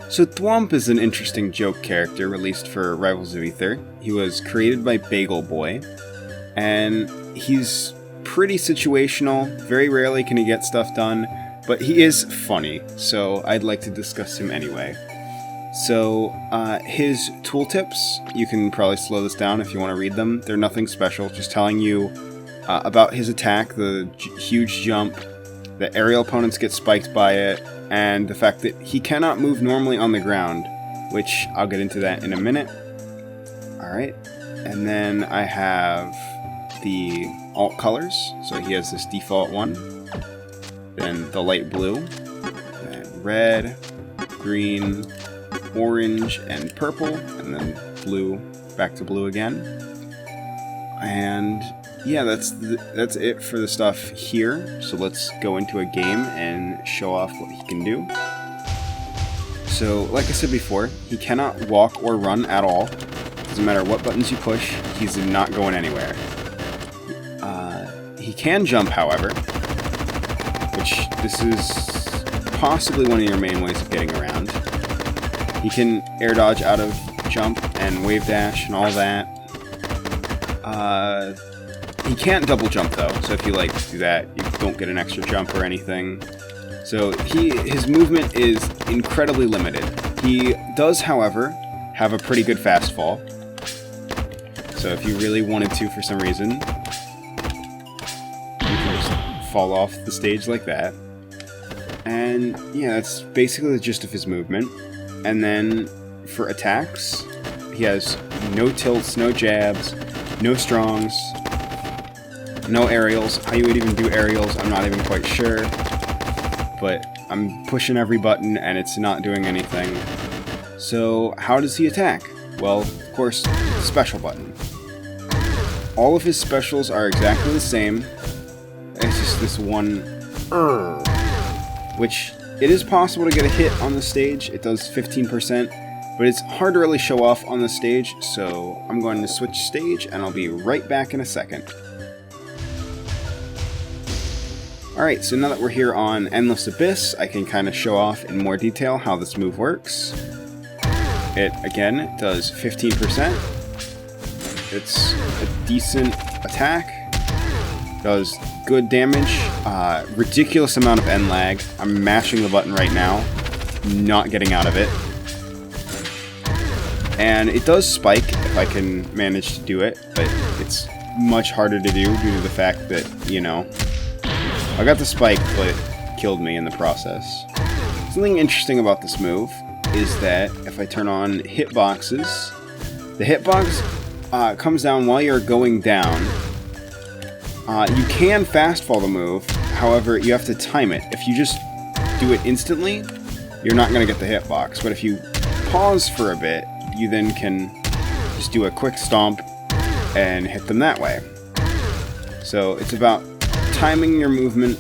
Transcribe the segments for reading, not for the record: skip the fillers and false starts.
So Thwomp is an interesting joke character released for Rivals of Aether. He was created by Bagel Boy, and he's pretty situational. Very rarely can he get stuff done, but he is funny, so I'd like to discuss him anyway. So, his tooltips, you can probably slow this down if you want to read them. They're nothing special, just telling you about his attack, the huge jump, that aerial opponents get spiked by it, and the fact that he cannot move normally on the ground, which I'll get into that in a minute. Alright, and then I have the alt colors, so he has this default one, then the light blue, then red, green, orange, and purple, and then blue, back to blue again. And yeah, that's it for the stuff here. So let's go into a game and show off what he can do. So, like I said before, he cannot walk or run at all. Doesn't matter what buttons you push, he's not going anywhere. He can jump, however, which this is possibly one of your main ways of getting around. He can air dodge out of jump and wave dash and all that. He can't double jump though, so if you do that, you don't get an extra jump or anything. So his movement is incredibly limited. He does, however, have a pretty good fast fall. So if you really wanted to for some reason, you can just fall off the stage like that. And yeah, that's basically the gist of his movement. And then for attacks, he has no tilts, no jabs, no strongs, no aerials. How you would even do aerials, I'm not even quite sure. But I'm pushing every button and it's not doing anything. So how does he attack? Well, of course, special button. All of his specials are exactly the same. It's just this one, which it is possible to get a hit on the stage. It does 15%, but it's hard to really show off on the stage, so I'm going to switch stage and I'll be right back in a second. Alright, so now that we're here on Endless Abyss, I can kind of show off in more detail how this move works. It, again, does 15%. It's a decent attack. Does good damage. Ridiculous amount of end lag. I'm mashing the button right now. Not getting out of it. And it does spike if I can manage to do it, but it's much harder to do due to the fact that, you know, I got the spike, but it killed me in the process. Something interesting about this move is that if I turn on hitboxes, the hitbox comes down while you're going down. You can fast fall the move, however, you have to time it. If you just do it instantly, you're not going to get the hitbox, but if you pause for a bit, you then can just do a quick stomp and hit them that way. So it's about timing your movement,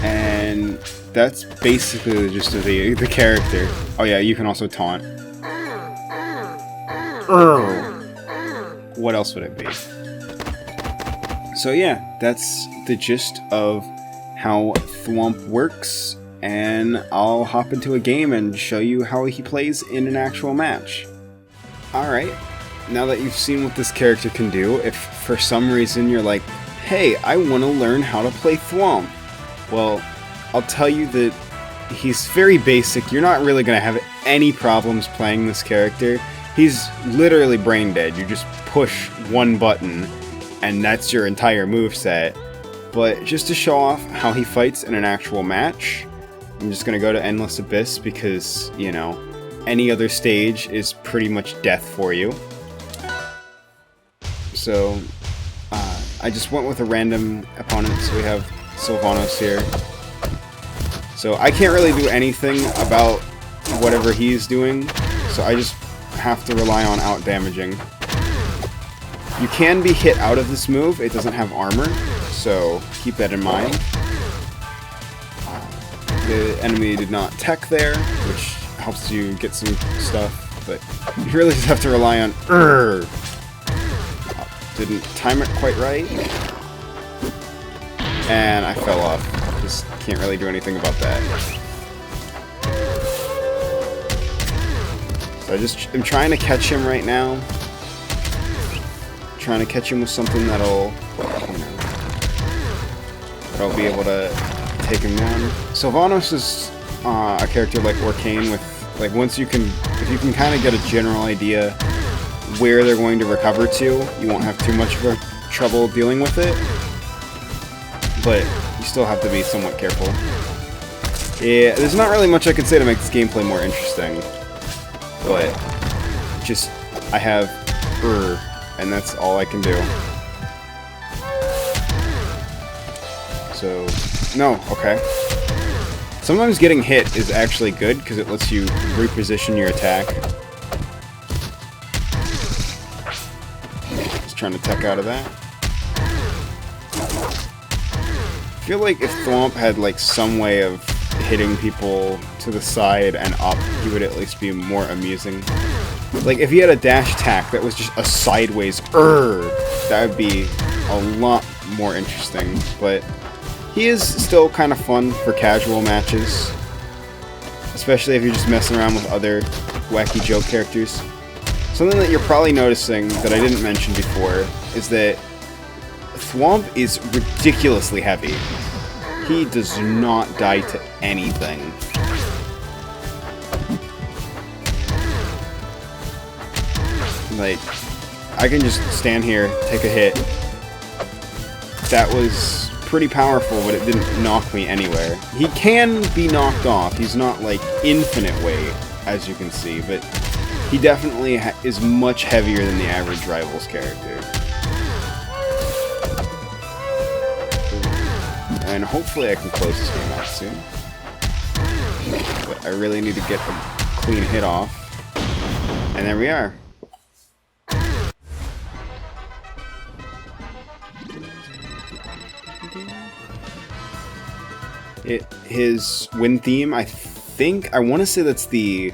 and that's basically the gist of the character. Oh yeah, you can also taunt. What else would it be? So yeah, that's the gist of how Thwomp works, and I'll hop into a game and show you how he plays in an actual match. Alright, now that you've seen what this character can do, if for some reason you're like, hey, I want to learn how to play Thwomp. Well, I'll tell you that he's very basic. You're not really going to have any problems playing this character. He's literally brain dead. You just push one button, and that's your entire moveset. But just to show off how he fights in an actual match, I'm just going to go to Endless Abyss because, you know, any other stage is pretty much death for you. So I just went with a random opponent, so we have Sylvanos here. So I can't really do anything about whatever he's doing, so I just have to rely on out-damaging. You can be hit out of this move, it doesn't have armor, so keep that in mind. The enemy did not tech there, which helps you get some stuff, but you really just have to rely on Didn't time it quite right. And I fell off. Just can't really do anything about that. So I'm trying to catch him right now. Trying to catch him with something that'll, you know, that'll be able to take him down. Sylvanos is a character like Orcane with, like, if you can kind of get a general idea where they're going to recover to, you won't have too much of a trouble dealing with it. But you still have to be somewhat careful. Yeah, there's not really much I can say to make this gameplay more interesting. But just, I have and that's all I can do. So, no, okay. Sometimes getting hit is actually good because it lets you reposition your attack. Just trying to tech out of that. I feel like if Thwomp had like some way of hitting people to the side and up, he would at least be more amusing. Like if he had a dash attack that was just a sideways that would be a lot more interesting. But he is still kind of fun for casual matches, especially if you're just messing around with other wacky joke characters. Something that you're probably noticing that I didn't mention before is that Thwomp is ridiculously heavy. He does not die to anything. Like, I can just stand here, take a hit. That was pretty powerful, but it didn't knock me anywhere. He can be knocked off. He's not, like, infinite weight, as you can see, but he definitely is much heavier than the average Rivals character. And hopefully I can close this game out soon. But I really need to get a clean hit off. And there we are. His win theme, I want to say that's the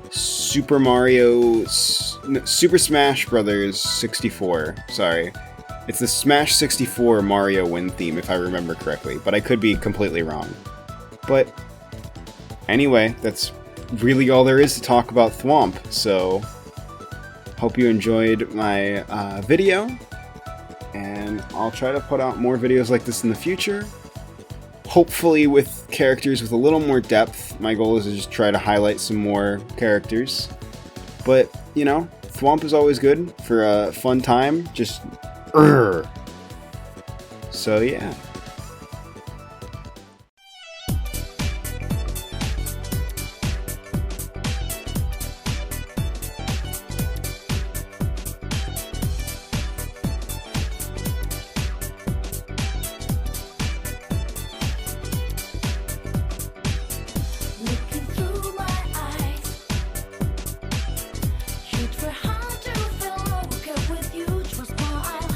Super Smash Brothers 64. Sorry. It's the Smash 64 Mario win theme, if I remember correctly, but I could be completely wrong. But anyway, that's really all there is to talk about Thwomp, so hope you enjoyed my video, and I'll try to put out more videos like this in the future. Hopefully with characters with a little more depth. My goal is to just try to highlight some more characters. But, you know, Thwomp is always good for a fun time. Just, so yeah.